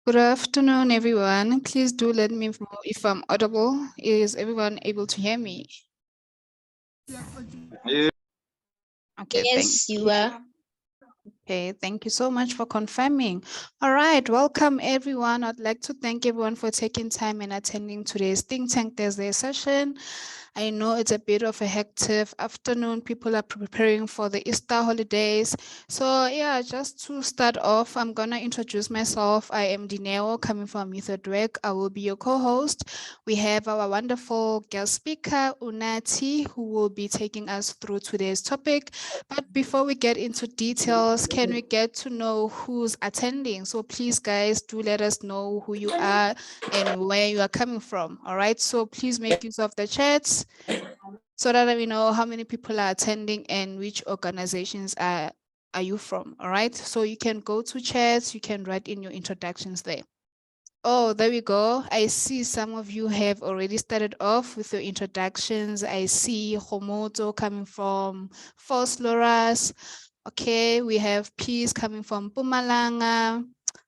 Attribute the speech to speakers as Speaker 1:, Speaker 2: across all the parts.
Speaker 1: Good afternoon, everyone. Please do let me know if I'm audible. Is everyone able to hear me?
Speaker 2: Yeah.
Speaker 1: Okay, thank
Speaker 3: Yes, you
Speaker 1: you.
Speaker 3: are.
Speaker 1: Okay, thank you so much for confirming. All right, welcome everyone. I'd like to thank everyone for taking time and attending today's Think Tank Thursday session. I know it's a bit of a hectic afternoon. People are preparing for the Easter holidays. So yeah, just to start off, I'm gonna introduce myself. I am Dineo, coming from Youth at Work. I will be your co-host. We have our wonderful guest speaker, Unathi, who will be taking us through today's topic. But before we get into details, can we get to know who's attending? So please, guys, do let us know who you are and where you are coming from. All right. So please make use of the chats so that we know how many people are attending and which organizations are you from. All right. So you can go to chats, you can write in your introductions there. Oh, there we go. I see some of you have already started off with your introductions. I see Homoto coming from Fosloras. Okay, we have Peace coming from Pumalanga.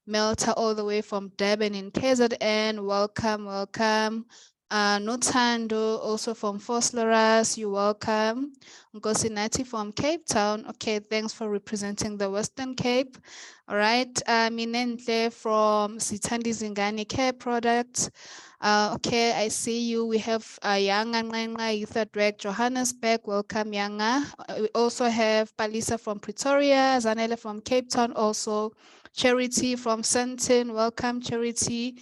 Speaker 1: Melta all the way from Durban in KZN. Welcome, welcome. Notando also from Fosloras. You're welcome. Ngosinati from Cape Town. Okay, thanks for representing the Western Cape. All right, Minentle from Sitandi Zingani Care Products. Okay, I see you. We have Yanga Ngenga Youth at Work, Johannesburg. Welcome, Yanga. We also have Palisa from Pretoria, Zanele from Cape Town, also Charity from Sandton. Welcome, Charity.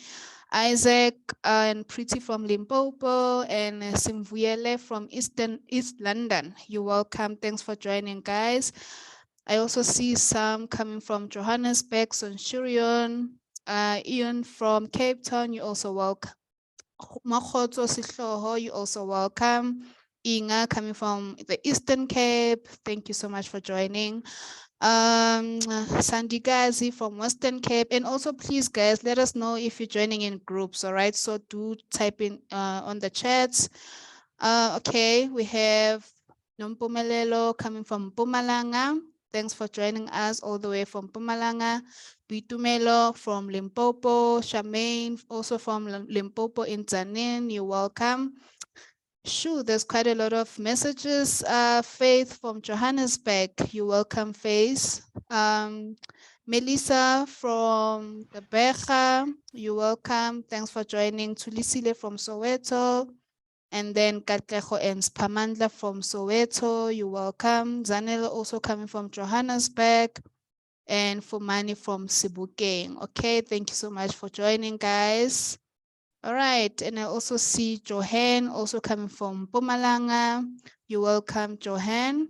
Speaker 1: Isaac and Pretty from Limpopo, and Simvuyele from East London. You're welcome. Thanks for joining, guys. I also see some coming from Johannesburg, Centurion, Ian from Cape Town. You also welcome. Makgotso Sihloho, you also welcome. Inga coming from the Eastern Cape. Thank you so much for joining. Sandy Gazi from Western Cape. And also, please, guys, let us know if you're joining in groups. All right. So do type in on the chats. Okay, we have Nompumelelo coming from Mpumalanga. Thanks for joining us all the way from Mpumalanga. Bitumelo from Limpopo. Charmaine also from Limpopo in Tanin. You're welcome. Sure, there's quite a lot of messages. Faith from Johannesburg. You're welcome, Faith. Melissa from the Beja. You're welcome. Thanks for joining. Tulisile from Soweto. And then Katleho and Spamandla from Soweto, you're welcome. Zanela also coming from Johannesburg, and Fumani from Sibukeng. Okay, thank you so much for joining, guys. All right, and I also see Johan also coming from Pumalanga. You're welcome, Johan.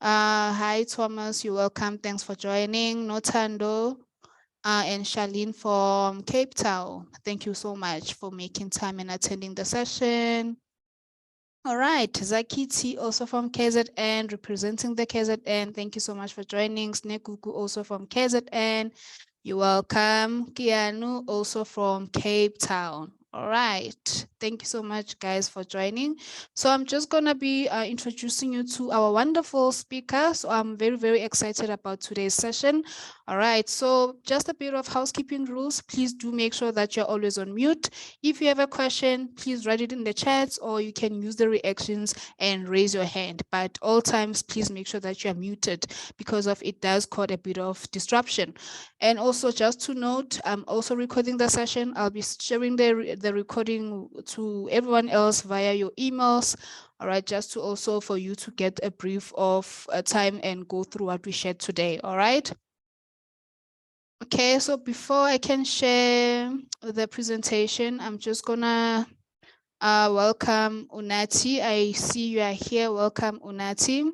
Speaker 1: Hi, Thomas, you're welcome. Thanks for joining. Notando. And Charlene from Cape Town. Thank you so much for making time and attending the session. All right, Zakiti also from KZN, representing the KZN. Thank you so much for joining. Snekuku also from KZN. You're welcome. Kianu also from Cape Town. All right. Thank you so much, guys, for joining. So I'm just going to be introducing you to our wonderful speaker. So I'm very, very excited about today's session. All right. So just a bit of housekeeping rules. Please do make sure that you're always on mute. If you have a question, please write it in the chats, or you can use the reactions and raise your hand. But all times, please make sure that you are muted, because of it does cause a bit of disruption. And also, just to note, I'm also recording the session. I'll be sharing the recording to everyone else via your emails. All right, just to also for you to get a brief of time and go through what we shared today. All right. Okay, so before I can share the presentation, I'm just gonna welcome Unathi. I see you are here. Welcome, Unathi.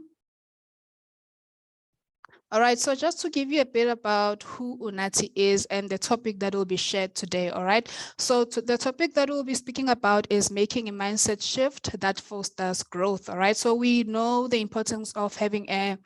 Speaker 1: All right, so just to give you a bit about who Unathi is and the topic that will be shared today, all right? So the topic that we'll be speaking about is making a mindset shift that fosters growth, all right? So we know the importance of having a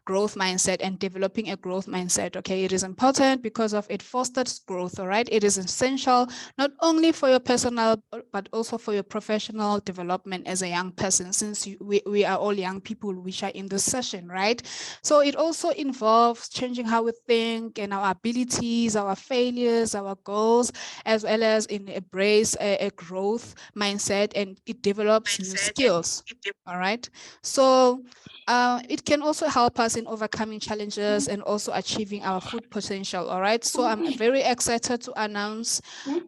Speaker 1: growth mindset and developing a growth mindset, okay? It is important because of it fosters growth, all right? It is essential not only for your personal, but also for your professional development as a young person, since we are all young people which are in this session, right? So it also involves involves changing how we think and our abilities, our failures, our goals, as well as embrace a growth mindset, and it develops new skills. All right. So it can also help us in overcoming challenges and also achieving our full potential. All right. So I'm very excited to announce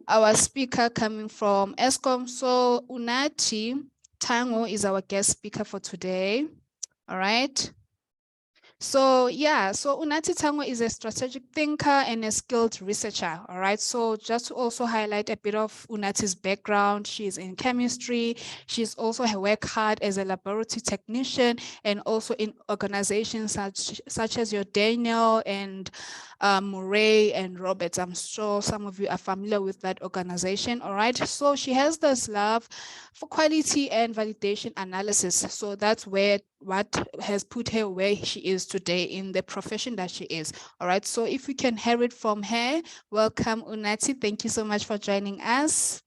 Speaker 1: our speaker coming from ESCOM. So Unathi Thango is our guest speaker for today. All right. So yeah, so Unathi Thango is a strategic thinker and a skilled researcher. All right. So just to also highlight a bit of Unathi's background, she's in chemistry. She's also worked hard as a laboratory technician and also in organizations such as your Daniel and Murray and Roberts. I'm sure some of you are familiar with that organization. All right. So she has this love for quality and validation analysis. So that's where what has put her where she is today in the profession that she is. All right. So if we can hear it from her, welcome, Unathi. Thank you so much for joining us.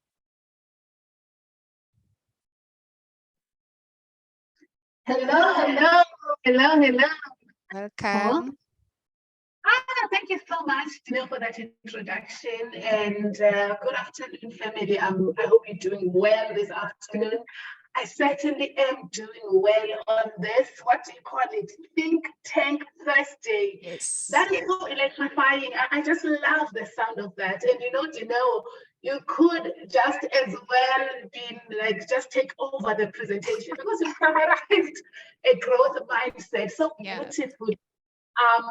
Speaker 2: Hello.
Speaker 1: Welcome.
Speaker 2: Thank you so much, Tina, for that introduction. And good afternoon, family. I hope you're doing well this afternoon. I certainly am doing well on this, what do you call it? Think Tank Thursday.
Speaker 1: Yes.
Speaker 2: That is so electrifying. I just love the sound of that. And you could just as well be like, just take over the presentation because you summarized a growth mindset so beautifully.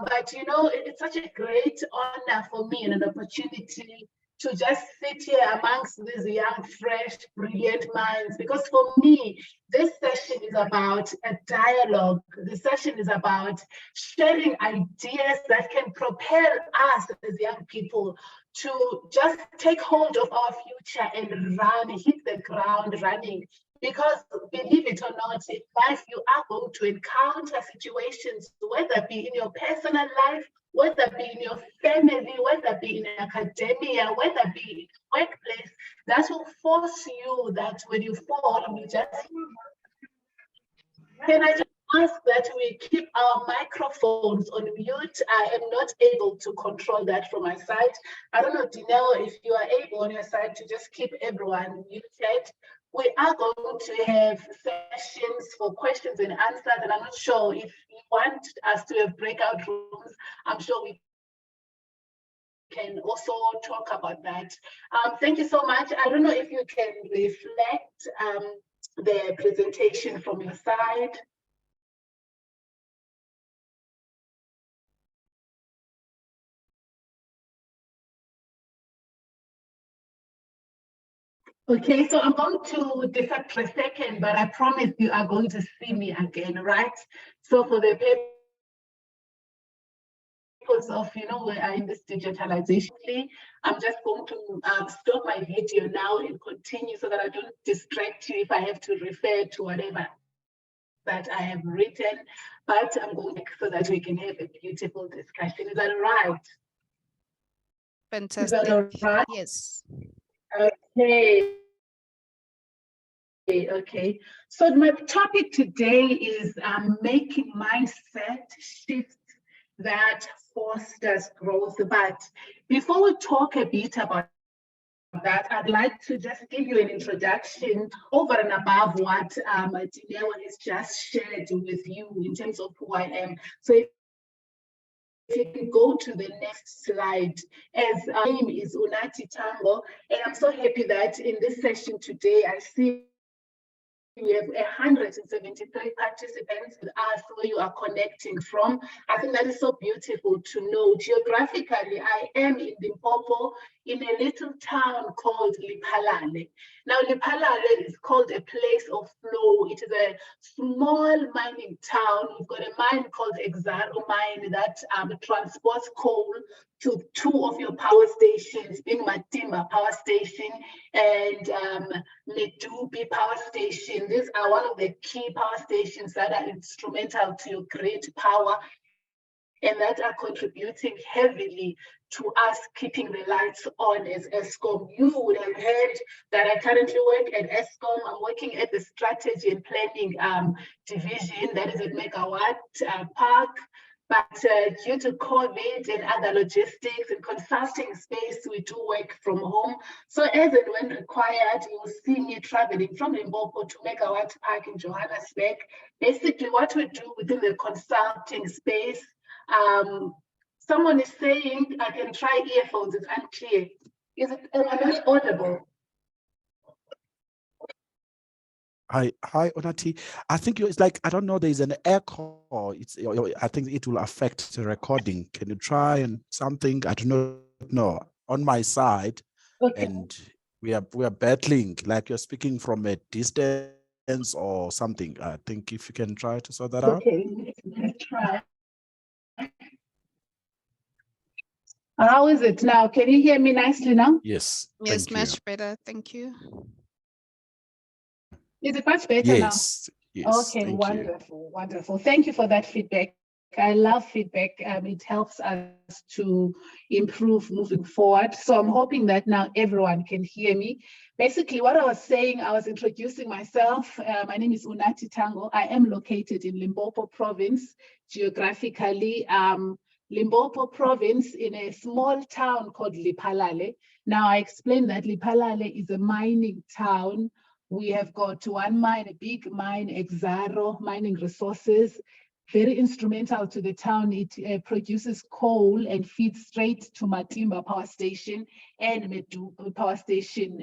Speaker 2: But it's such a great honor for me and an opportunity to just sit here amongst these young, fresh, brilliant minds. Because for me, this session is about a dialogue. The session is about sharing ideas that can propel us as young people to just take hold of our future and run, hit the ground running. Because believe it or not, in life you are going to encounter situations, whether it be in your personal life, whether it be in your family, whether it be in academia, whether it be in the workplace, that will force you that when you fall, you just... Can I just ask that we keep our microphones on mute? I am not able to control that from my side. I don't know, Dinelle, if you are able on your side to just keep everyone muted. We are going to have sessions for questions and answers, and I'm not sure if you want us to have breakout rooms. I'm sure we can also talk about that. Thank you so much. I don't know if you can reflect the presentation from your side. Okay, so I'm going to defer for a second, but I promise you are going to see me again, right? So for the purpose of, we are in this digitalization, I'm just going to stop my video now and continue so that I don't distract you if I have to refer to whatever that I have written, but I'm going to so that we can have a beautiful discussion. Is that all right?
Speaker 1: Fantastic.
Speaker 2: Is that all right?
Speaker 1: Yes.
Speaker 2: Okay. So my topic today is making mindset shifts that fosters growth. But before we talk a bit about that, I'd like to just give you an introduction over and above what Dineo has just shared with you in terms of who I am. So if you can go to the next slide, as my name is Unathi Thango, and I'm so happy that in this session today, I see we have 173 participants with us where you are connecting from. I think that is so beautiful to know. Geographically, I am in Limpopo, in a little town called Lipalale. Now, Lipalale is called a place of flow. It is a small mining town. We've got a mine called Exaro Mine that transports coal to two of your power stations, being Matimba Power Station and Medupi Power Station. These are one of the key power stations that are instrumental to your grid power and that are contributing heavily to us keeping the lights on as ESCOM. You would have heard that I currently work at ESCOM. I'm working at the Strategy and Planning Division, that is at Megawatt Park. But due to COVID and other logistics and consulting space, we do work from home. So as and when required, you will see me traveling from Limpopo to Megawatt Park in Johannesburg. Basically, what we do within the consulting space, someone is saying, I can try earphones, it's unclear. Is it, am I not audible?
Speaker 3: Hi, Unathi. I think it's like, I don't know, there's an echo. I think it will affect the recording. Can you try and something? I do not know. On my side,
Speaker 2: Okay.
Speaker 3: and we are battling, like you're speaking from a distance or something. I think if you can try to sort that out.
Speaker 2: Okay, let's try. How is it now? Can you hear me nicely now?
Speaker 3: Yes.
Speaker 1: Yes,
Speaker 3: Thank you.
Speaker 1: much better. Thank you.
Speaker 2: Is it much better now?
Speaker 3: Yes. Yes.
Speaker 2: Okay,
Speaker 3: Thank
Speaker 2: wonderful, wonderful. Thank you for that feedback. I love feedback. It helps us to improve moving forward. So I'm hoping that now everyone can hear me. Basically, what I was saying, I was introducing myself. My name is Unathi Thango. I am located in Limpopo province, geographically. Limpopo province in a small town called Lephalale. Now, I explained that Lephalale is a mining town. We have got one mine, a big mine, Exaro Mining Resources, very instrumental to the town. It produces coal and feeds straight to Matimba Power Station and Medu Power Station.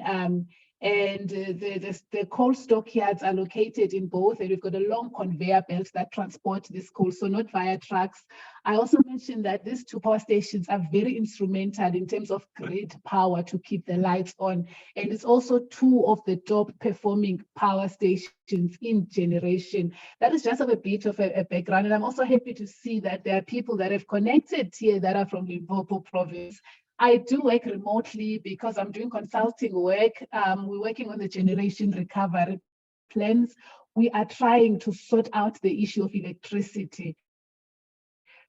Speaker 2: The coal stockyards are located in both, and we've got a long conveyor belt that transport this coal, so not via trucks. I also mentioned that these two power stations are very instrumental in terms of grid power to keep the lights on, and it's also two of the top performing power stations in generation. That is just a bit of a background, and I'm also happy to see that there are people that have connected here that are from Limpopo province. I do work remotely because I'm doing consulting work. We're working on the generation recovery plans. We are trying to sort out the issue of electricity.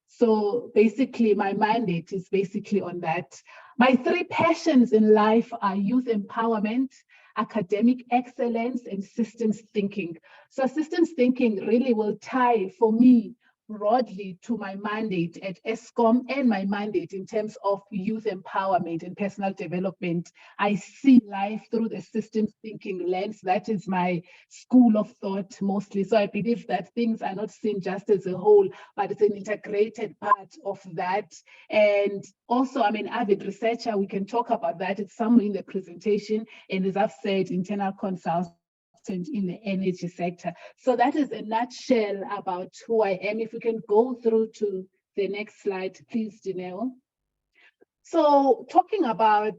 Speaker 2: So basically, my mandate is basically on that. My three passions in life are youth empowerment, academic excellence, and systems thinking. So systems thinking really will tie for me broadly to my mandate at ESCOM and my mandate in terms of youth empowerment and personal development. I see life through the systems thinking lens. That is my school of thought mostly. So I believe that things are not seen just as a whole, but it's an integrated part of that. And also, I'm an avid researcher. We can talk about that. It's somewhere in the presentation. And as I've said, internal consultant in the energy sector. So that is a nutshell about who I am. If we can go through to the next slide, please, Janelle. So talking about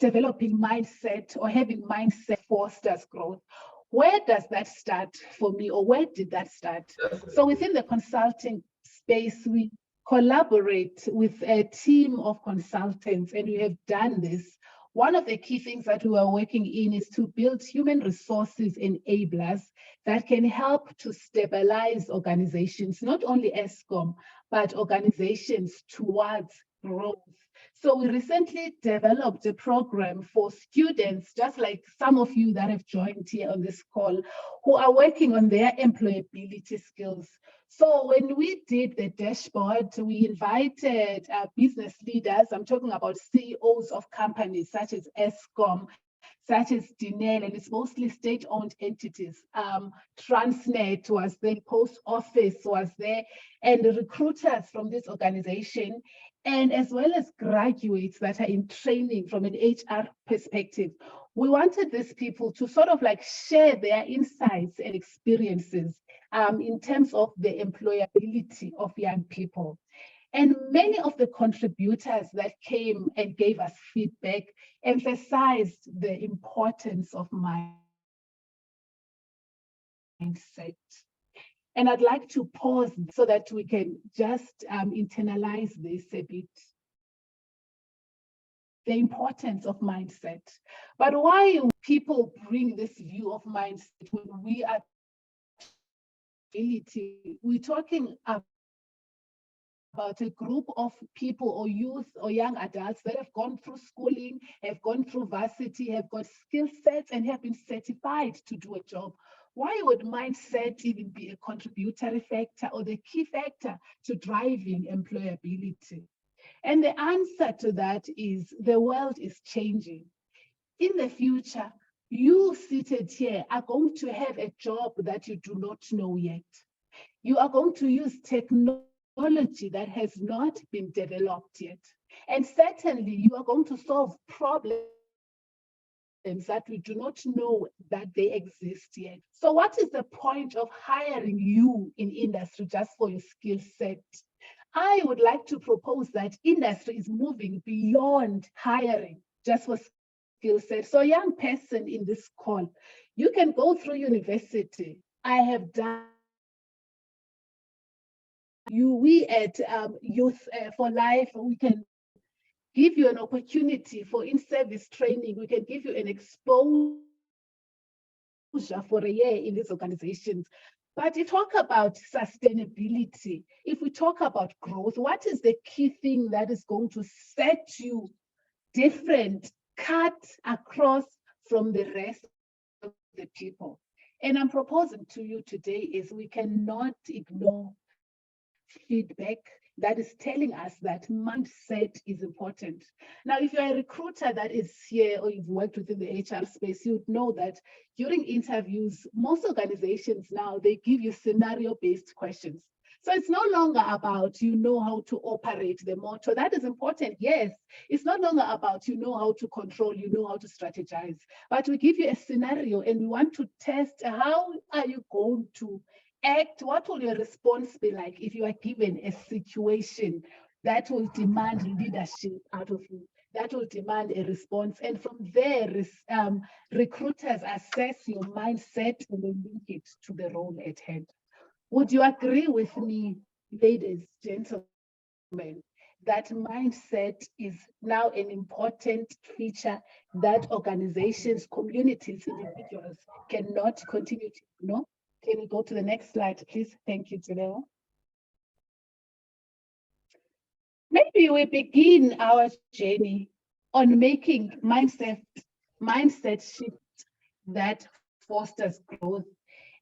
Speaker 2: developing mindset or having mindset fosters growth. Where does that start for me, or where did that start? So within the consulting space, we collaborate with a team of consultants, and we have done this. One of the key things that we are working in is to build human resources enablers that can help to stabilize organizations, not only ESCOM, but organizations towards growth. So we recently developed a program for students, just like some of you that have joined here on this call, who are working on their employability skills. So when we did the dashboard, we invited business leaders. I'm talking about CEOs of companies such as ESCOM, such as Dinel, and it's mostly state-owned entities. Transnet was there, Post Office was there, and the recruiters from this organization, and as well as graduates that are in training from an HR perspective. We wanted these people to sort of like share their insights and experiences in terms of the employability of young people. And many of the contributors that came and gave us feedback emphasized the importance of mindset. And I'd like to pause so that we can just internalize this a bit. The importance of mindset. But why people bring this view of mindset when we are we're talking about a group of people or youth or young adults that have gone through schooling, have gone through varsity, have got skill sets, and have been certified to do a job. Why would mindset even be a contributory factor or the key factor to driving employability? And the answer to that is the world is changing. In the future, you seated here are going to have a job that you do not know yet. You are going to use technology that has not been developed yet. And certainly you are going to solve problems that we do not know that they exist yet. So what is the point of hiring you in industry just for your skill set? I would like to propose that industry is moving beyond hiring just for skill set. So young person in this call, you can go through university. I have done we at Youth for Life, we can give you an opportunity for in-service training. We can give you an exposure for a year in these organizations. But you talk about sustainability. If we talk about growth, what is the key thing that is going to set you different, cut across from the rest of the people? And I'm proposing to you today is we cannot ignore feedback that is telling us that mindset is important. Now, if you're a recruiter that is here or you've worked within the HR space, you'd know that during interviews, most organizations now, they give you scenario-based questions. So it's no longer about you know how to operate the motor. That is important, yes. It's no longer about you know how to control, you know how to strategize. But we give you a scenario and we want to test how are you going to act, what will your response be like if you are given a situation that will demand leadership out of you, that will demand a response. And from there, recruiters assess your mindset and they link it to the role at hand. Would you agree with me, ladies, gentlemen, that mindset is now an important feature that organizations, communities, individuals cannot continue to ignore? Can we go to the next slide, please? Thank you, Janelle. Maybe we begin our journey on making mindset shift that fosters growth.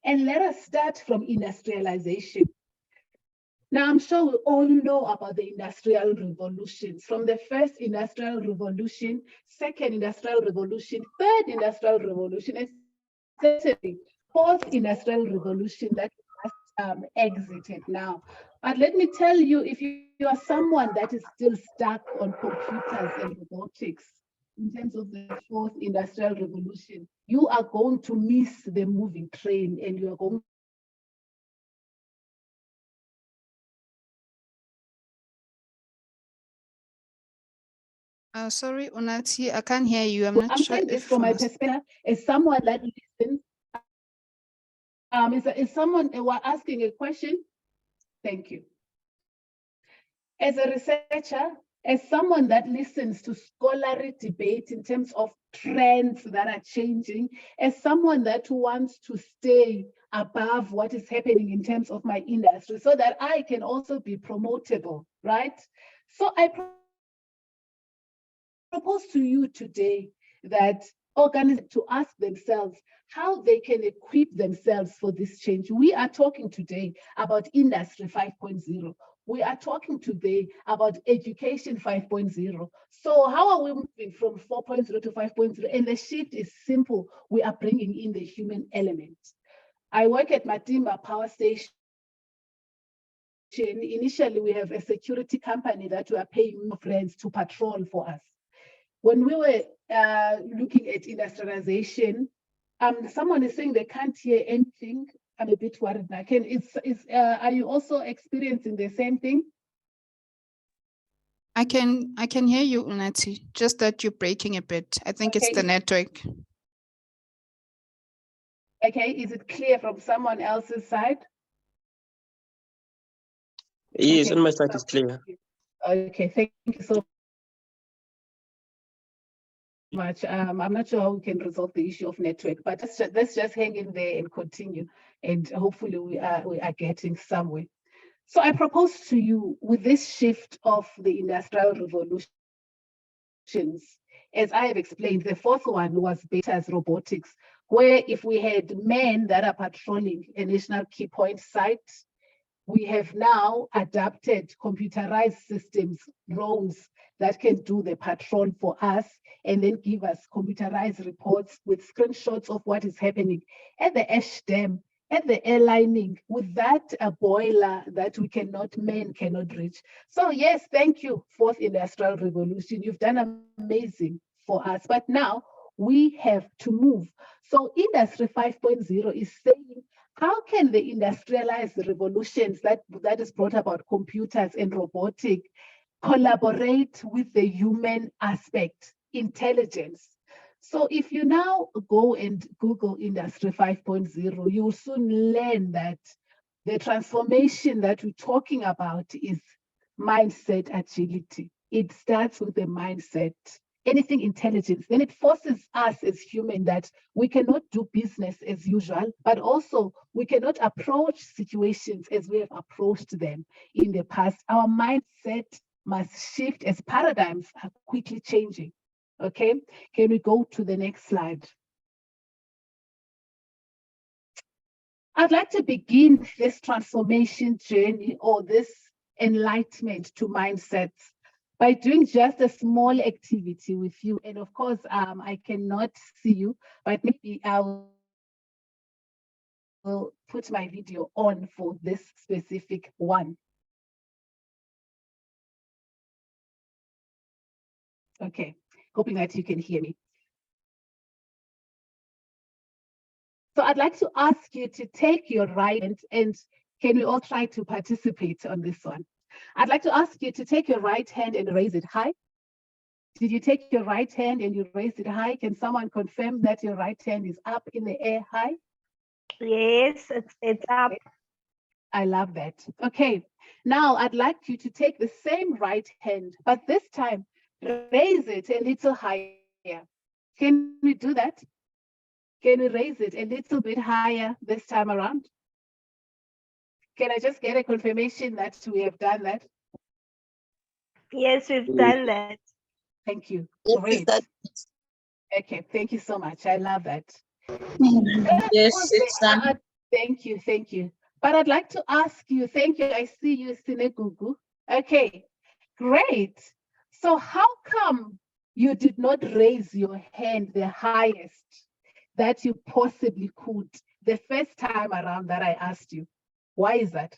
Speaker 2: And let us start from industrialization. Now, I'm sure we all know about the industrial revolutions, from the first industrial revolution, second industrial revolution, third industrial revolution, and certainly fourth industrial revolution that has exited now. But let me tell you, if you are someone that is still stuck on computers and robotics, in terms of the fourth industrial revolution, you are going to miss the moving train and you are going
Speaker 1: Sorry, Unathi, I can't hear you. I'm not
Speaker 2: I'm
Speaker 1: sure
Speaker 2: saying this
Speaker 1: if
Speaker 2: from my perspective as someone that listens. Is someone asking a question? Thank you. As a researcher, as someone that listens to scholarly debate in terms of trends that are changing, as someone that wants to stay above what is happening in terms of my industry so that I can also be promotable, right? So I propose to you today that organizations to ask themselves how they can equip themselves for this change. We are talking today about Industry 5.0. We are talking today about Education 5.0. So how are we moving from 4.0 to 5.0? And the shift is simple. We are bringing in the human element. I work at Matimba Power Station. Initially, we have a security company that we are paying friends to patrol for us. When we were looking at industrialization, someone is saying they can't hear anything. I'm a bit worried now. Are you also experiencing the same thing?
Speaker 1: I can hear you, Unathi, just that you're breaking a bit. I think it's the network.
Speaker 2: Okay, is it clear from someone else's side?
Speaker 4: Yes, on my side is clear.
Speaker 2: Okay, thank you so much. I'm not sure how we can resolve the issue of network, but let's just hang in there and continue, and hopefully we are getting somewhere. So I propose to you, with this shift of the industrial revolutions, as I have explained, the fourth one was better as robotics. where if we had men that are patrolling a national key point site, we have now adapted computerized systems, drones that can do the patrol for us and then give us computerized reports with screenshots of what is happening at the ash dam, at the airlining, with that a boiler that men cannot reach. So yes, thank you, Fourth Industrial Revolution. You've done amazing for us. But now we have to move. So Industry 5.0 is saying, how can the industrialized revolutions that is brought about computers and robotic collaborate with the human aspect, intelligence? So if you now go and Google Industry 5.0, you will soon learn that the transformation that we're talking about is mindset agility. It starts with the mindset. Anything intelligence, then it forces us as human that we cannot do business as usual, but also we cannot approach situations as we have approached them in the past. Our mindset must shift as paradigms are quickly changing. Okay, can we go to the next slide? I'd like to begin this transformation journey or this enlightenment to mindsets by doing just a small activity with you. And of course, I cannot see you, but maybe I will put my video on for this specific one. Okay, hoping that you can hear me. So I'd like to ask you to take your right hand, and can we all try to participate on this one? I'd like to ask you to take your right hand and raise it high. Did you take your right hand and you raised it high? Can someone confirm that your right hand is up in the air high?
Speaker 5: Yes, it's up.
Speaker 2: I love that. Okay, now I'd like you to take the same right hand, but this time raise it a little higher. Can we do that? Can we raise it a little bit higher this time around? Can I just get a confirmation that we have done that?
Speaker 5: Yes, we've done that.
Speaker 2: Thank you.
Speaker 6: Yes,
Speaker 2: Great.
Speaker 6: that,
Speaker 2: Okay, thank you so much. I love that.
Speaker 6: yes, it's done.
Speaker 2: Thank you, thank you. But I'd like to ask you, thank you, I see you, Sinegugu. Okay, great. So how come you did not raise your hand the highest that you possibly could the first time around that I asked you? Why is that?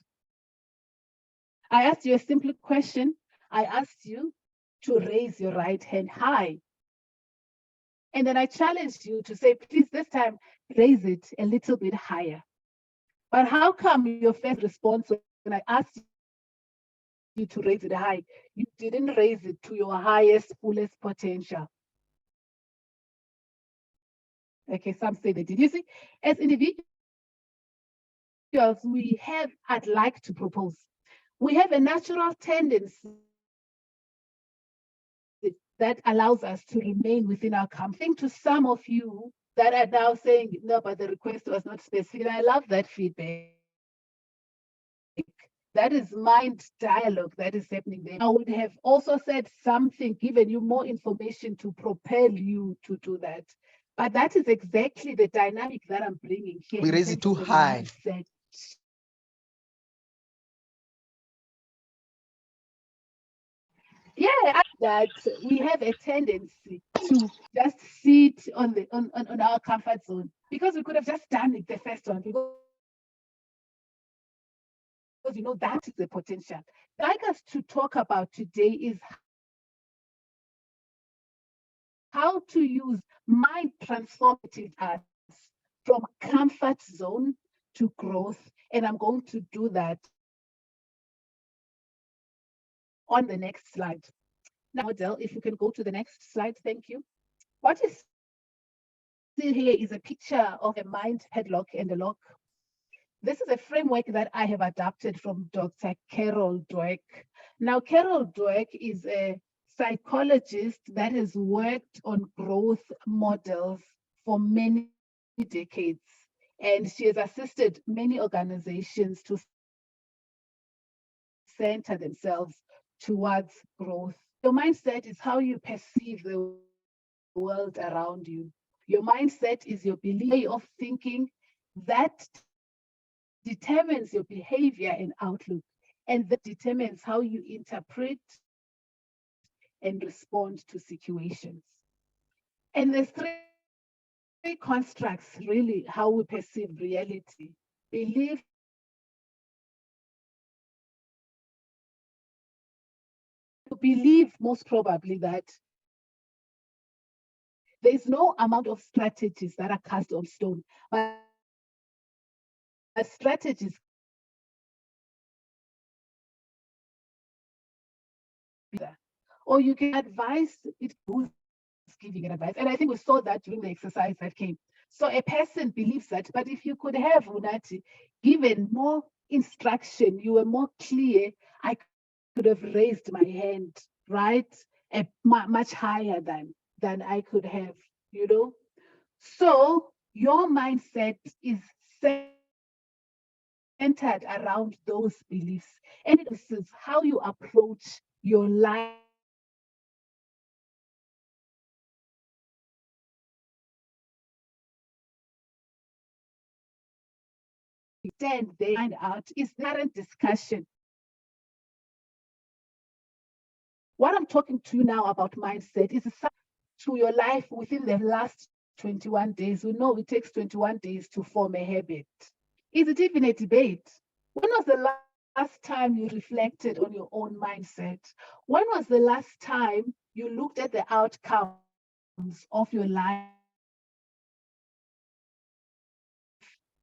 Speaker 2: I asked you a simple question. I asked you to raise your right hand high. And then I challenged you to say, please, this time, raise it a little bit higher. But how come your first response when I asked you to raise it high, you didn't raise it to your highest, fullest potential? Okay, some say they did. You see, as individuals, we have, I'd like to propose, we have a natural tendency that allows us to remain within our comfort. I think to some of you that are now saying, no, but the request was not specific. I love that feedback. That is mind dialogue that is happening there. I would have also said something, given you more information to propel you to do that. But that is exactly the dynamic that I'm bringing here.
Speaker 7: We raise it too high.
Speaker 2: Mindset. Yeah, that we have a tendency to just sit on our comfort zone, because we could have just done it the first one, because you know that is the potential. What I'd like us to talk about today is how to use mind transformative us from comfort zone to growth, and I'm going to do that on the next slide. Now, Adele, if you can go to the next slide, thank you. What you see here is a picture of a mind padlock and a lock. This is a framework that I have adapted from Dr. Carol Dweck. Now, Carol Dweck is a psychologist that has worked on growth models for many decades, and she has assisted many organizations to center themselves towards growth. Your mindset is how you perceive the world around you. Your mindset is your belief, way of thinking that determines your behavior and outlook, and that determines how you interpret and respond to situations. And there's three constructs, really, how we perceive reality. Belief, you believe most probably that there's no amount of strategies that are cast on stone, but strategies, or you can advise it who's giving advice. And I think we saw that during the exercise that came. So a person believes that, but if you could have, Unathi, given more instruction, you were more clear, I could have raised my hand, right? Much higher than I could have, you know? So your mindset is centered around those beliefs. And this is how you approach your life. Then they find out is the current discussion. What I'm talking to you now about mindset is to your life within the last 21 days. We know it takes 21 days to form a habit. Is it even a debate? When was the last time you reflected on your own mindset? When was the last time you looked at the outcomes of your life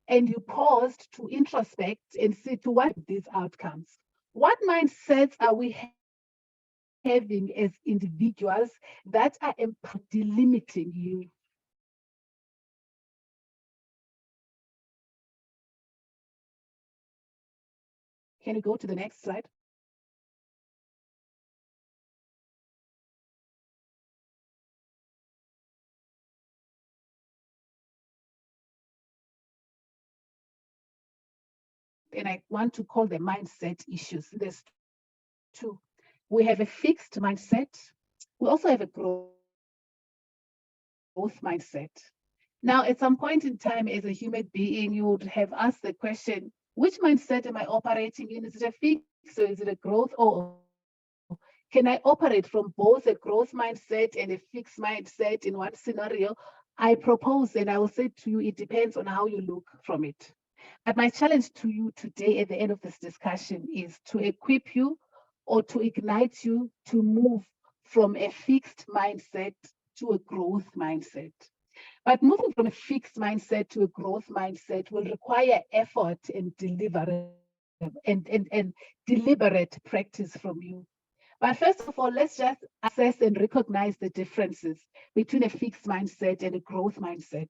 Speaker 2: and you paused to introspect and see to what these outcomes? What mindsets are we having as individuals that are delimiting you? Can you go to the next slide? And I want to call them mindset issues. There's two. We have a fixed mindset. We also have a growth mindset. Now, at some point in time, as a human being, you would have asked the question, which mindset am I operating in? Is it a fixed or is it a growth? Or can I operate from both a growth mindset and a fixed mindset in one scenario? I propose, and I will say to you, it depends on how you look from it. But my challenge to you today at the end of this discussion is to equip you or to ignite you to move from a fixed mindset to a growth mindset. But moving from a fixed mindset to a growth mindset will require effort and deliberate practice from you. But first of all, let's just assess and recognize the differences between a fixed mindset and a growth mindset.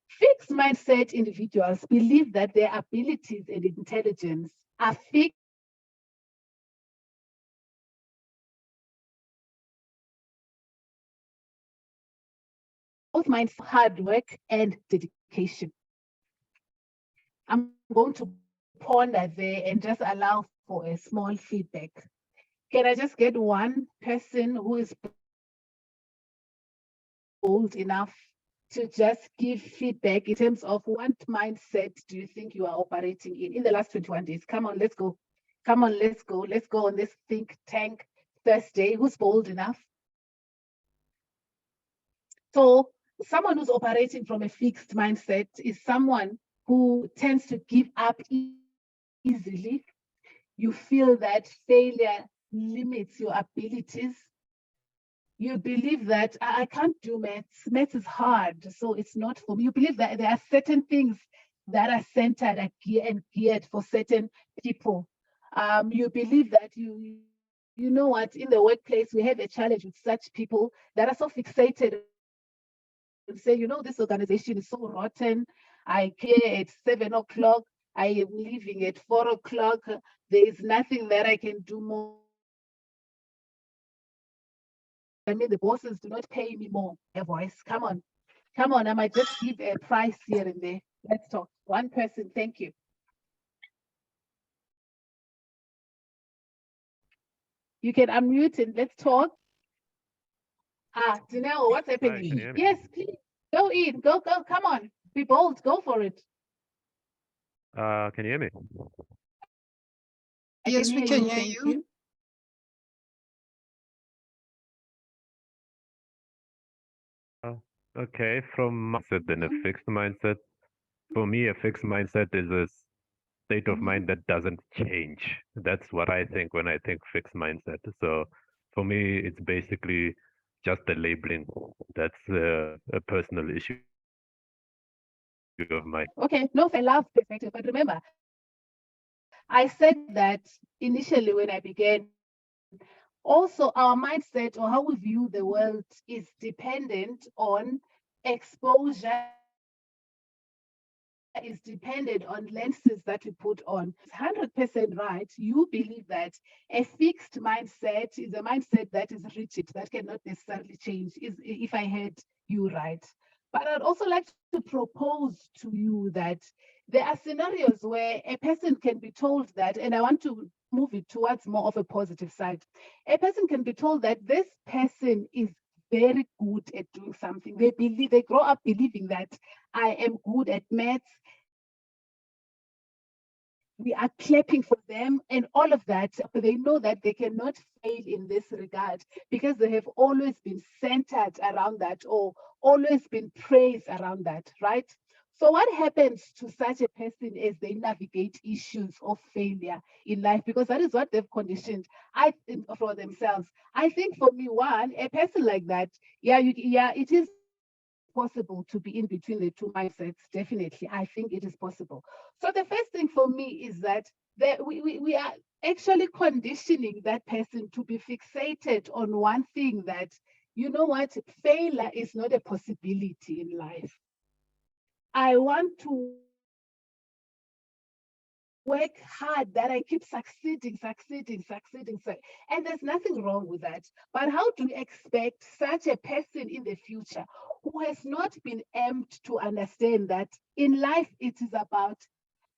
Speaker 2: Fixed mindset individuals believe that their abilities and intelligence are fixed. Both minds, hard work and dedication. I'm going to ponder there and just allow for a small feedback. Can I just get one person who is bold enough to just give feedback in terms of what mindset do you think you are operating in the last 21 days? Come on, let's go. Come on, let's go. Let's go on this think tank Thursday. Who's bold enough? So someone who's operating from a fixed mindset is someone who tends to give up easily. You feel that failure limits your abilities. You believe that I can't do maths. Maths is hard, so it's not for me. You believe that there are certain things that are centered and geared for certain people. You believe that you know what, in the workplace, we have a challenge with such people that are so fixated and say, you know, this organization is so rotten. I care at 7 o'clock. I am leaving at 4 o'clock. There is nothing that I can do more. I mean, the bosses do not pay me more. A voice, come on. Come on, I might just give a price here and there. Let's talk. One person, thank you. You can unmute and let's talk. Janelle, what's happening?
Speaker 7: Hi, can you hear me?
Speaker 2: Yes, please. Go in, go, come on. Be bold, go for it.
Speaker 7: Can you hear me?
Speaker 2: I
Speaker 1: Yes, we
Speaker 2: hear
Speaker 1: can
Speaker 2: you,
Speaker 1: hear
Speaker 2: thank
Speaker 1: you.
Speaker 2: you.
Speaker 7: Okay, from mindset then a fixed mindset. For me, a fixed mindset is a state of mind that doesn't change. That's what I think when I think fixed mindset. So for me, it's basically just the labeling. That's a personal issue of mine.
Speaker 2: Okay, no, I love perspective, but remember, I said that initially when I began. Also, our mindset or how we view the world is dependent on exposure, is dependent on lenses that we put on. It's 100% right. You believe that a fixed mindset is a mindset that is rigid, that cannot necessarily change, is if I heard you right. But I'd also like to propose to you that there are scenarios where a person can be told that, and I want to move it towards more of a positive side. A person can be told that this person is very good at doing something. They grow up believing that I am good at maths. We are clapping for them and all of that. They know that they cannot fail in this regard because they have always been centered around that or always been praised around that, right? So, what happens to such a person as they navigate issues of failure in life? Because that is what they've conditioned, I think, for themselves. I think for me, one, a person like that, it is possible to be in between the two mindsets. Definitely, I think it is possible. So the first thing for me is that we are actually conditioning that person to be fixated on one thing, that, you know what, failure is not a possibility in life. I want to work hard, that I keep succeeding. And there's nothing wrong with that. But how do you expect such a person in the future who has not been aimed to understand that in life it is about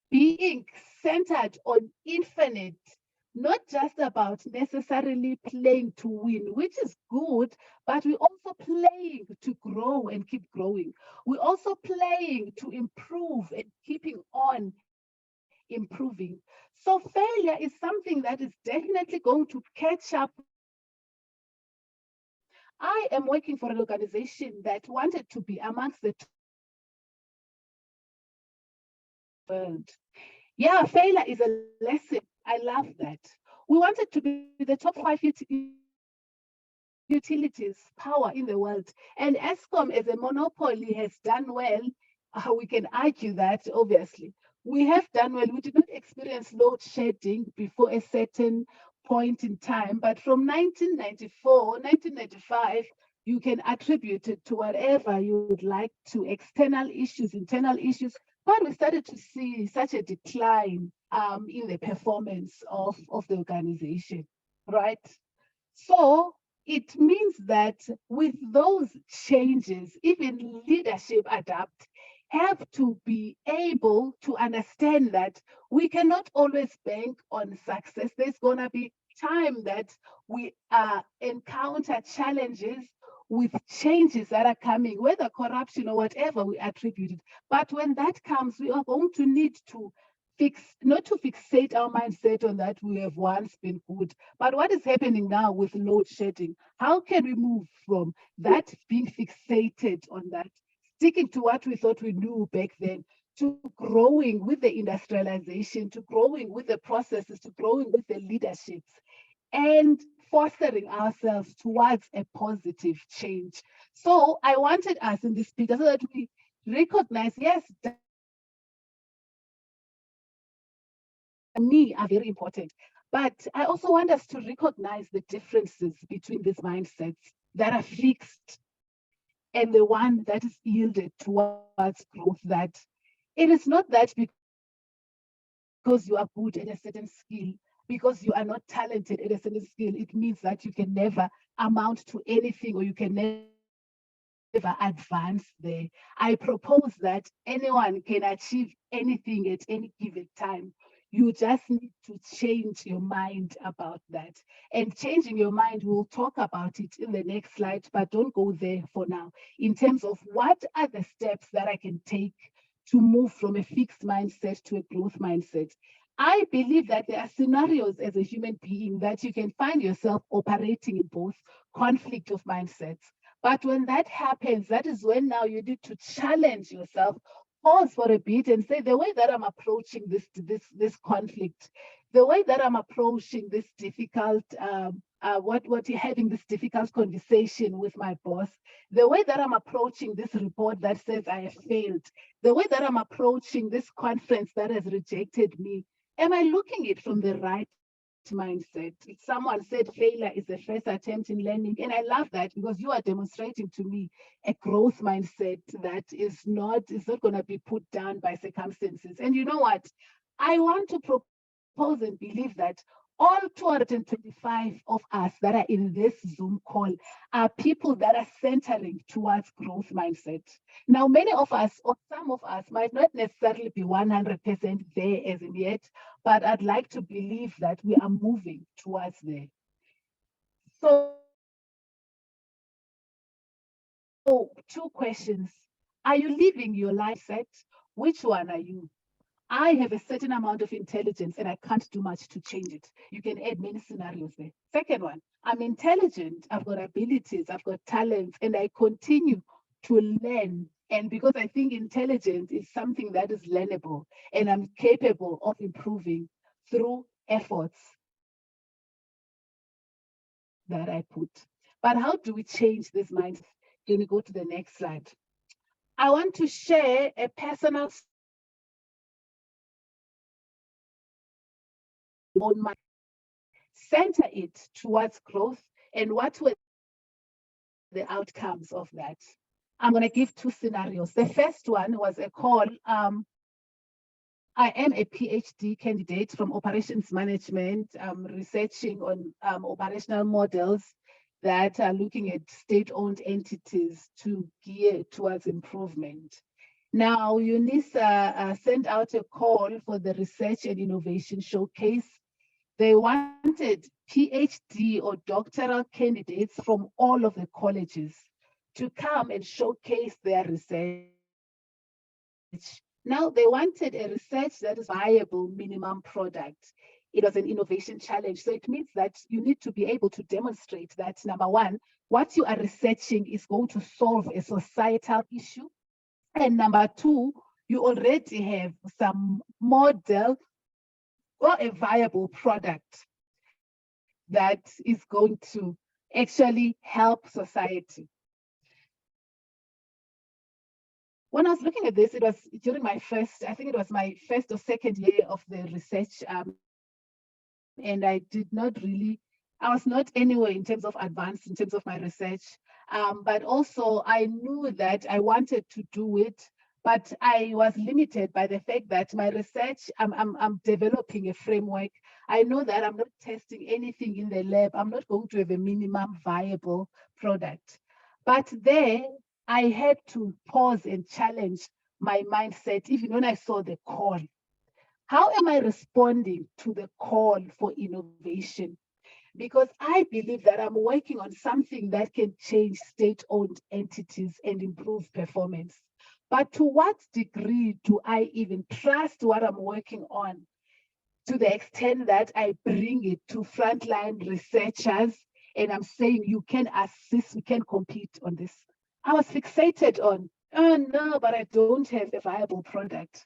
Speaker 2: being centered on infinite, not just about necessarily playing to win, which is good, but we're also playing to grow and keep growing. We're also playing to improve and keeping on improving. So failure is something that is definitely going to catch up with us. I am working for an organization that wanted to be amongst the top 5 world. Yeah, failure is a lesson. I love that. We wanted to be the top 5 utilities power in the world. And ESCOM as a monopoly has done well. We can argue that, obviously. We have done well. We did not experience load shedding before a certain point in time, but from 1994, 1995, you can attribute it to whatever you would like to, external issues, internal issues, but we started to see such a decline in the performance of the organization, right? So it means that with those changes, even leadership adapt, have to be able to understand that we cannot always bank on success. There's going to be time that we encounter challenges with changes that are coming, whether corruption or whatever we attribute it. But when that comes, we are going to need to not to fixate our mindset on that we have once been good, but what is happening now with load shedding? How can we move from that being fixated on that, sticking to what we thought we knew back then, to growing with the industrialization, to growing with the processes, to growing with the leaderships, and fostering ourselves towards a positive change? So I wanted us in this speaker so that we recognize, yes, me are very important. But I also want us to recognize the differences between these mindsets that are fixed and the one that is yielded towards growth. That it is not that because you are good at a certain skill, because you are not talented at a certain skill, it means that you can never amount to anything or you can never advance there. I propose that anyone can achieve anything at any given time. You just need to change your mind about that. And changing your mind, we'll talk about it in the next slide, but don't go there for now. In terms of what are the steps that I can take to move from a fixed mindset to a growth mindset. I believe that there are scenarios as a human being that you can find yourself operating in both conflict of mindsets. But when that happens, that is when now you need to challenge yourself, pause for a bit and say, the way that I'm approaching this conflict, the way that I'm approaching this difficult, having this difficult conversation with my boss, the way that I'm approaching this report that says I have failed, the way that I'm approaching this conference that has rejected me, am I looking at it from the right mindset? Someone said failure is the first attempt in learning, and I love that because you are demonstrating to me a growth mindset that is not going to be put down by circumstances. And you know what? I want to propose and believe that all 225 of us that are in this Zoom call are people that are centering towards growth mindset. Now, many of us, or some of us, might not necessarily be 100% there as in yet, but I'd like to believe that we are moving towards there. So, two questions. Are you living your life set? Which one are you? I have a certain amount of intelligence and I can't do much to change it. You can add many scenarios there. Second one, I'm intelligent, I've got abilities, I've got talents, and I continue to learn. And because I think intelligence is something that is learnable and I'm capable of improving through efforts that I put. But how do we change this mindset? Can we go to the next slide? I want to share a personal on my center it towards growth and what were the outcomes of that. I'm going to give two scenarios. The first one was a call. I am a PhD candidate from operations management, researching on operational models that are looking at state-owned entities to gear towards improvement. Now, UNISA sent out a call for the Research and Innovation Showcase. They wanted PhD or doctoral candidates from all of the colleges to come and showcase their research. Now, they wanted a research that is viable minimum product. It was an innovation challenge. So it means that you need to be able to demonstrate that, number one, what you are researching is going to solve a societal issue. And number two, you already have some model or a viable product that is going to actually help society. When I was looking at this, it was during my first, I think it was my first or second year of the research, and I did not really, I was not anywhere in terms of advanced in terms of my research, but also I knew that I wanted to do it, but I was limited by the fact that my research, I'm developing a framework. I know that I'm not testing anything in the lab. I'm not going to have a minimum viable product. But there, I had to pause and challenge my mindset, even when I saw the call. How am I responding to the call for innovation? Because I believe that I'm working on something that can change state-owned entities and improve performance. But to what degree do I even trust what I'm working on, to the extent that I bring it to frontline researchers and I'm saying, you can assist, we can compete on this. I was fixated on, oh no, but I don't have a viable product.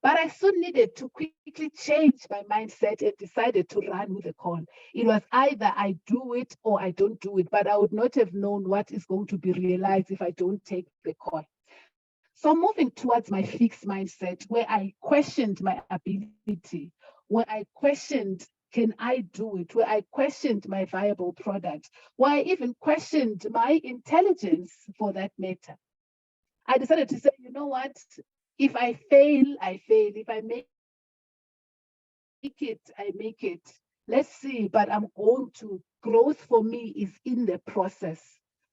Speaker 2: But I soon needed to quickly change my mindset and decided to run with the call. It was either I do it or I don't do it, but I would not have known what is going to be realized if I don't take the call. So moving towards my fixed mindset, where I questioned my ability, where I questioned, can I do it? Where I questioned my viable product, where I even questioned my intelligence for that matter. I decided to say, you know what? If I fail, I fail. If I make it, I make it. Let's see, but I'm going to, growth for me is in the process.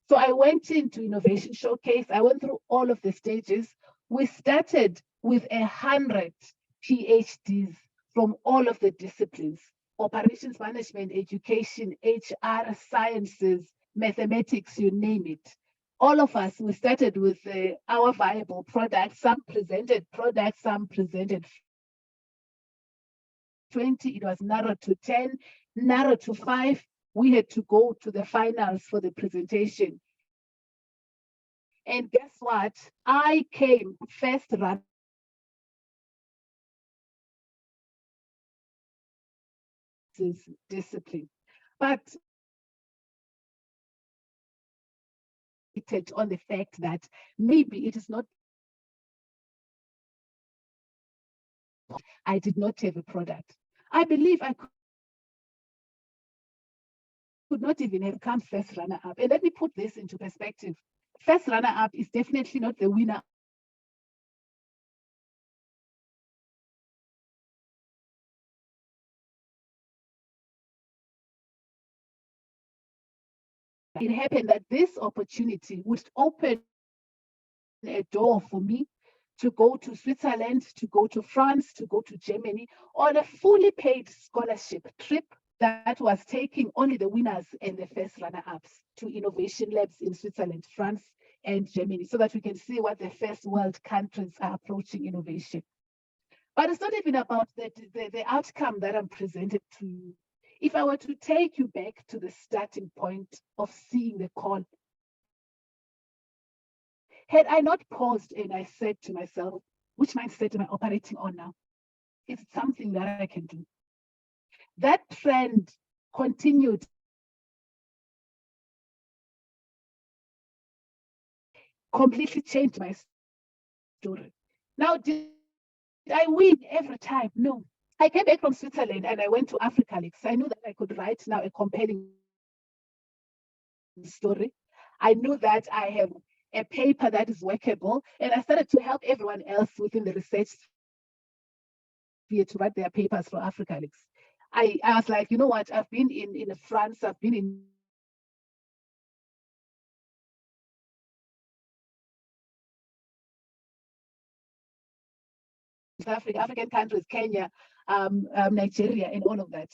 Speaker 2: So I went into Innovation Showcase. I went through all of the stages. We started with 100 PhDs from all of the disciplines: operations management, education, HR, sciences, mathematics, you name it. All of us, we started with our viable products. Some presented products, some presented 20, it was narrowed to 10, narrowed to 5. We had to go to the finals for the presentation. And guess what? I came first runner discipline. But on the fact that maybe it is not, I did not have a product. I believe I could not even have come first runner up. And let me put this into perspective. First runner up is definitely not the winner. It happened that this opportunity would open a door for me to go to Switzerland, to go to France, to go to Germany on a fully paid scholarship trip that was taking only the winners and the first runner-ups to innovation labs in Switzerland, France, and Germany, so that we can see what the first world countries are approaching innovation. But it's not even about the outcome that I'm presented to you. If I were to take you back to the starting point of seeing the call, had I not paused and I said to myself, which mindset am I operating on now? Is it something that I can do? That trend continued. Completely changed my story. Now, did I win every time? No. I came back from Switzerland and I went to Africa Leaks. I knew that I could write now a compelling story. I knew that I have a paper that is workable, and I started to help everyone else within the research sphere to write their papers for Africa Leaks. I was like, you know what? I've been in France, I've been in Africa, African countries, Kenya, Nigeria, and all of that.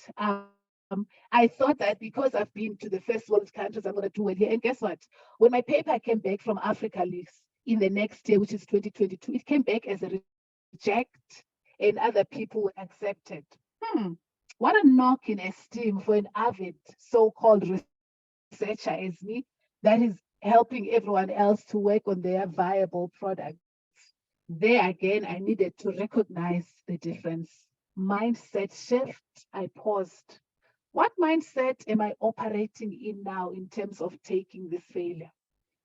Speaker 2: I thought that because I've been to the first world countries, I'm going to do it here. And guess what? When my paper came back from Africa Leaks in the next year, which is 2022, it came back as a reject, and other people were accepted. What a knock in esteem for an avid so-called researcher as me that is helping everyone else to work on their viable products. There again, I needed to recognize the difference. Mindset shift, I paused. What mindset am I operating in now in terms of taking this failure?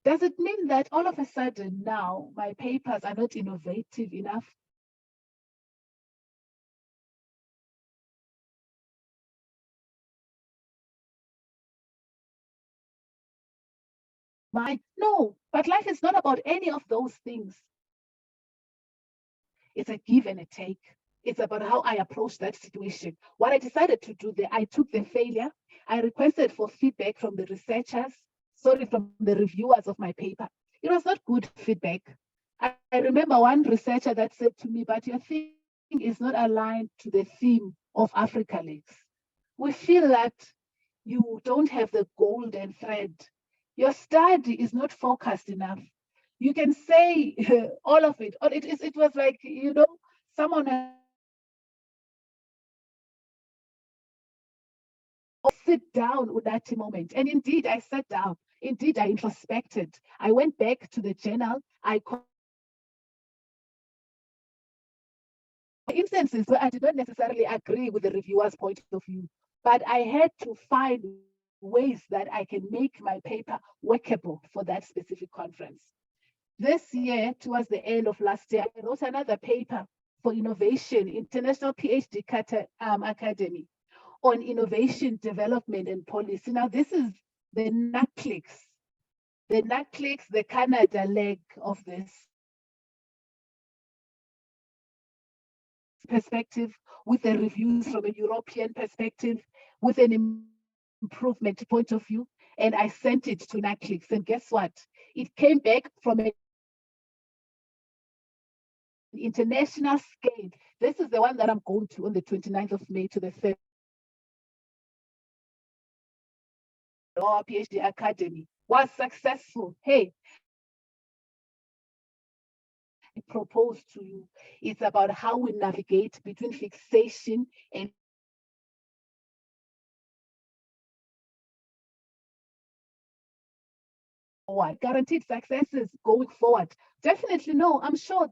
Speaker 2: Does it mean that all of a sudden now my papers are not innovative enough? No, but life is not about any of those things. It's a give and a take. It's about how I approach that situation. What I decided to do there, I took the failure. I requested for feedback from the researchers, from the reviewers of my paper. It was not good feedback. I remember one researcher that said to me, but your thing is not aligned to the theme of Africa Leaks. We feel that you don't have the golden thread. Your study is not focused enough. You can say all of it. It was like, someone sit down with that moment. And indeed, I sat down. Indeed, I introspected. I went back to the journal. Instances where I did not necessarily agree with the reviewer's point of view, but I had to find ways that I can make my paper workable for that specific conference. This year, towards the end of last year, I wrote another paper for Innovation, International PhD Academy, on innovation, development, and policy. Now, this is the NACLIX, the Canada leg of this perspective, with the reviews from a European perspective, with an improvement point of view. And I sent it to NACLIX. And guess what? It came back from an international scale. This is the one that I'm going to on the 29th of May to the 3rd. Our PhD Academy was successful. Hey, I propose to you, it's about how we navigate between fixation and forward. Guaranteed successes going forward. Definitely no, I'm sure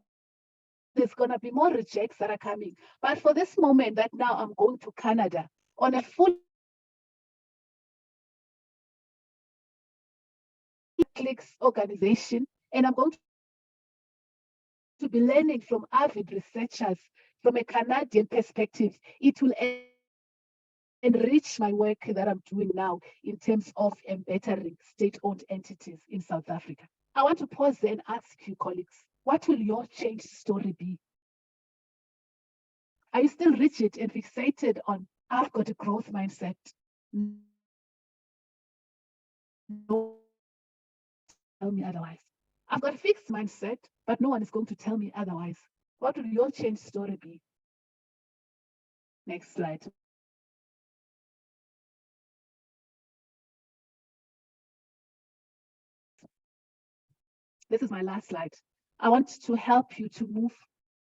Speaker 2: there's going to be more rejects that are coming. But for this moment that now I'm going to Canada on a full clicks organization, and I'm going to be learning from avid researchers from a Canadian perspective. It will enrich my work that I'm doing now in terms of bettering state-owned entities in South Africa. I want to pause there and ask you, colleagues, what will your change story be? Are you still rigid and fixated on, I've got a growth mindset? No, tell me otherwise. I've got a fixed mindset, but no one is going to tell me otherwise. What will your change story be? Next slide. This is my last slide. I want to help you to move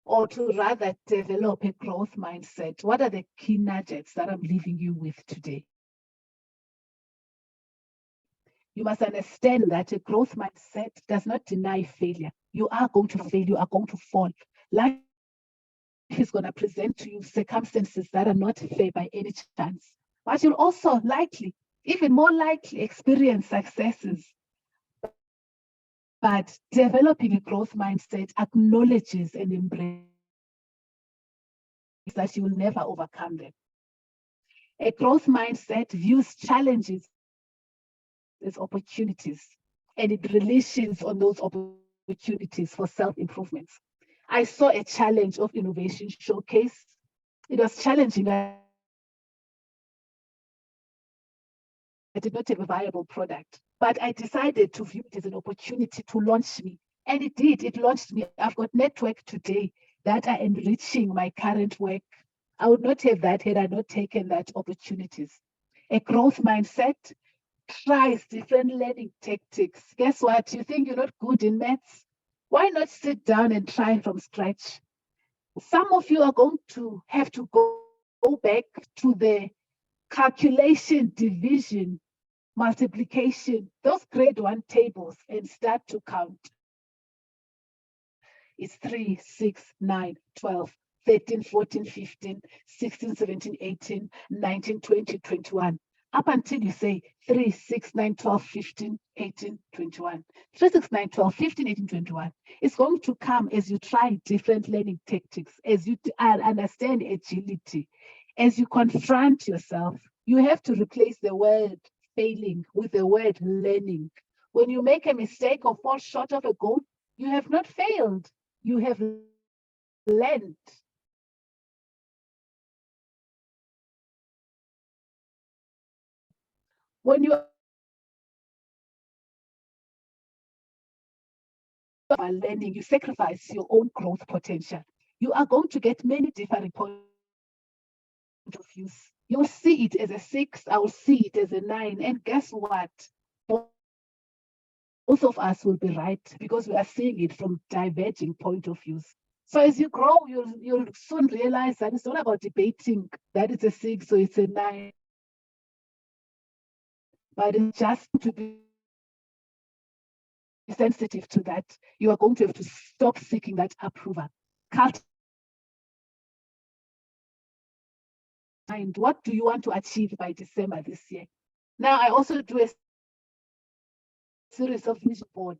Speaker 2: or to rather develop a growth mindset. What are the key nuggets that I'm leaving you with today? You must understand that a growth mindset does not deny failure. You are going to fail, you are going to fall. Life is going to present to you circumstances that are not fair by any chance. But you'll also likely, even more likely, experience successes. But developing a growth mindset acknowledges and embraces that you will never overcome them. A growth mindset views challenges as opportunities, and it relies on those opportunities for self-improvements. I saw a challenge of innovation showcase. It was challenging. I did not have a viable product, but I decided to view it as an opportunity to launch me. And it did, it launched me. I've got network today that are enriching my current work. I would not have that had I not taken that opportunities. A growth mindset tries different learning tactics. Guess what? You think you're not good in maths? Why not sit down and try from scratch? Some of you are going to have to go back to the calculation, division, multiplication, those grade 1 tables, and start to count. It's 3, 6, 9, 12, 13, 14, 15, 16, 17, 18, 19, 20, 21. Up until you say 3, 6, 9, 12, 15, 18, 21. 3, 6, 9, 12, 15, 18, 21. It's going to come as you try different learning tactics, as you understand agility, as you confront yourself. You have to replace the word failing with the word learning. When you make a mistake or fall short of a goal, you have not failed. You have learned. When you are learning, you sacrifice your own growth potential. You are going to get many different points of views. You'll see it as a 6, I will see it as a 9. And guess what? Both of us will be right because we are seeing it from diverging point of views. So as you grow, you'll soon realize that it's not about debating that it's a 6 or it's a 9, but it's just to be sensitive to that. You are going to have to stop seeking that approval. And what do you want to achieve by December this year? Now, I also do a series of vision board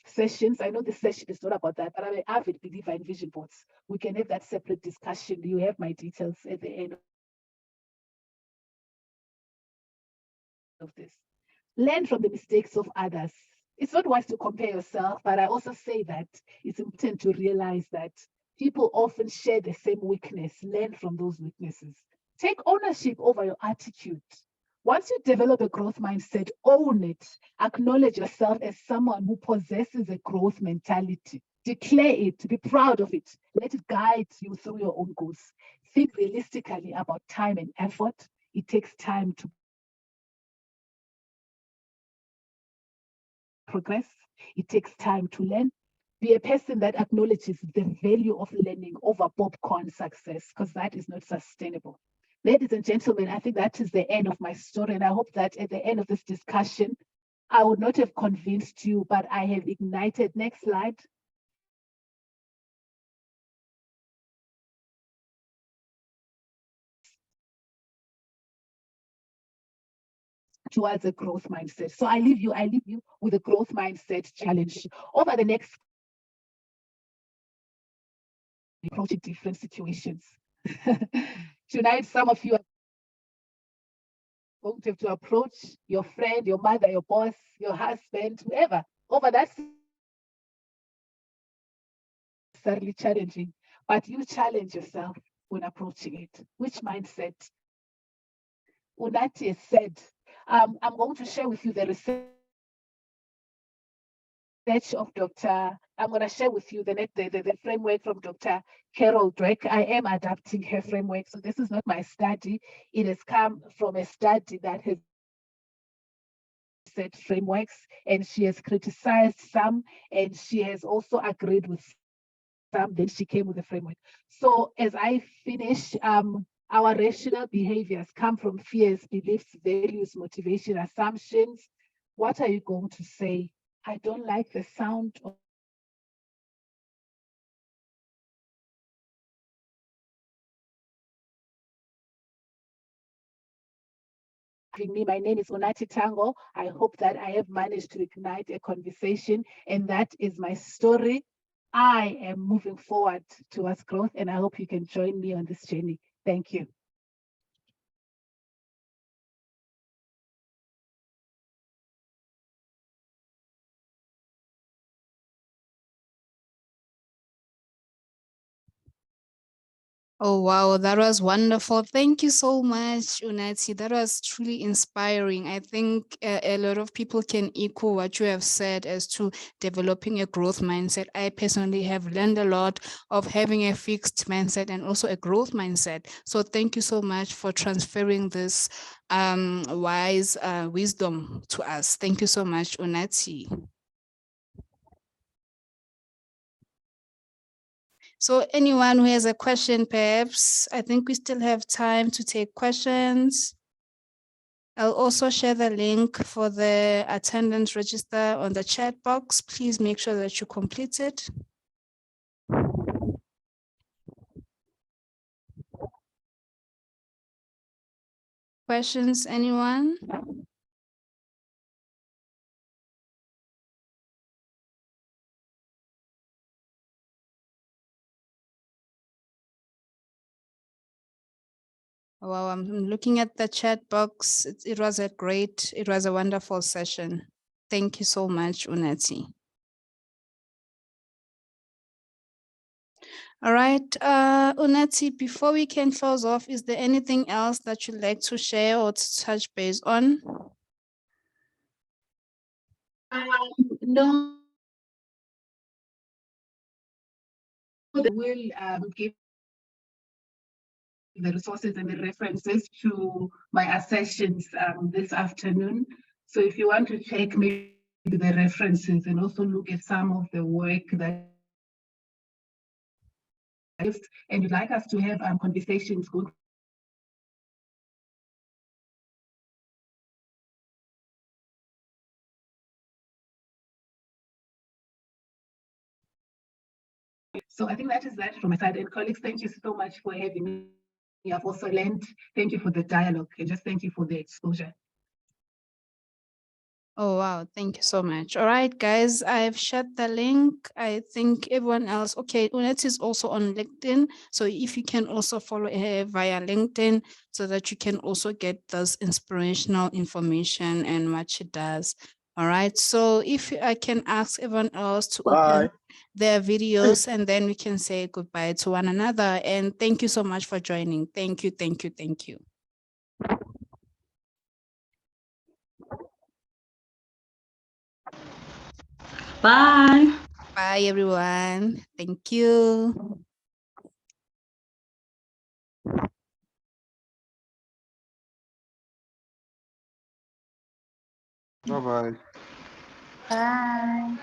Speaker 2: sessions. I know this session is not about that, but I'm an avid believer in vision boards. We can have that separate discussion. You have my details at the end of this. Learn from the mistakes of others. It's not wise to compare yourself, but I also say that it's important to realize that people often share the same weakness. Learn from those weaknesses. Take ownership over your attitude. Once you develop a growth mindset, own it. Acknowledge yourself as someone who possesses a growth mentality. Declare it, be proud of it. Let it guide you through your own goals. Think realistically about time and effort. It takes time to progress. It takes time to learn. Be a person that acknowledges the value of learning over popcorn success, because that is not sustainable. Ladies and gentlemen, I think that is the end of my story. And I hope that at the end of this discussion, I would not have convinced you, but I have ignited. Next slide. Towards a growth mindset. So I leave you with a growth mindset challenge. Over the next approaching different situations. Tonight, some of you are going to have to approach your friend, your mother, your boss, your husband, whoever. Over that necessarily challenging, but you challenge yourself when approaching it. Which mindset? Unathi said, I'm going to share with you the research of I'm going to share with you the framework from Dr. Carol Dweck. I am adapting her framework. So this is not my study. It has come from a study that has set frameworks, and she has criticized some, and she has also agreed with some. Then she came with a framework. So as I finish, our rational behaviors come from fears, beliefs, values, motivation, assumptions. What are you going to say? I don't like the sound of me. My name is Unathi Thango. I hope that I have managed to ignite a conversation, and that is my story. I am moving forward towards growth, and I hope you can join me on this journey. Thank you.
Speaker 1: Oh, wow, that was wonderful. Thank you so much, Unathi. That was truly inspiring. I think a lot of people can echo what you have said as to developing a growth mindset. I personally have learned a lot of having a fixed mindset and also a growth mindset. So thank you so much for transferring this wise wisdom to us. Thank you so much, Unathi. So anyone who has a question, perhaps, I think we still have time to take questions. I'll also share the link for the attendance register on the chat box. Please make sure that you complete it. Questions, anyone? Wow, I'm looking at the chat box. It was a wonderful session. Thank you so much, Unathi. All right, Unathi, before we can close off, is there anything else that you'd like to share or to touch base on?
Speaker 2: No, will give the resources and the references to my assertions this afternoon. So if you want to check maybe the references and also look at some of the work that and you'd like us to have conversations going So I think that is that from my side. And colleagues, thank you so much for having me. I've also learned. Thank you for the dialogue and just thank you for the exposure.
Speaker 1: Oh, wow. Thank you so much. All right, guys, I've shared the link. I think everyone else, okay, Unathi is also on LinkedIn. So if you can also follow her via LinkedIn so that you can also get this inspirational information and what she does. All right. So if I can ask everyone else to open their videos and then we can say goodbye to one another. And thank you so much for joining. Thank you, thank you, thank you.
Speaker 6: Bye.
Speaker 1: Bye, everyone. Thank you.
Speaker 8: Bye-bye.
Speaker 6: Bye.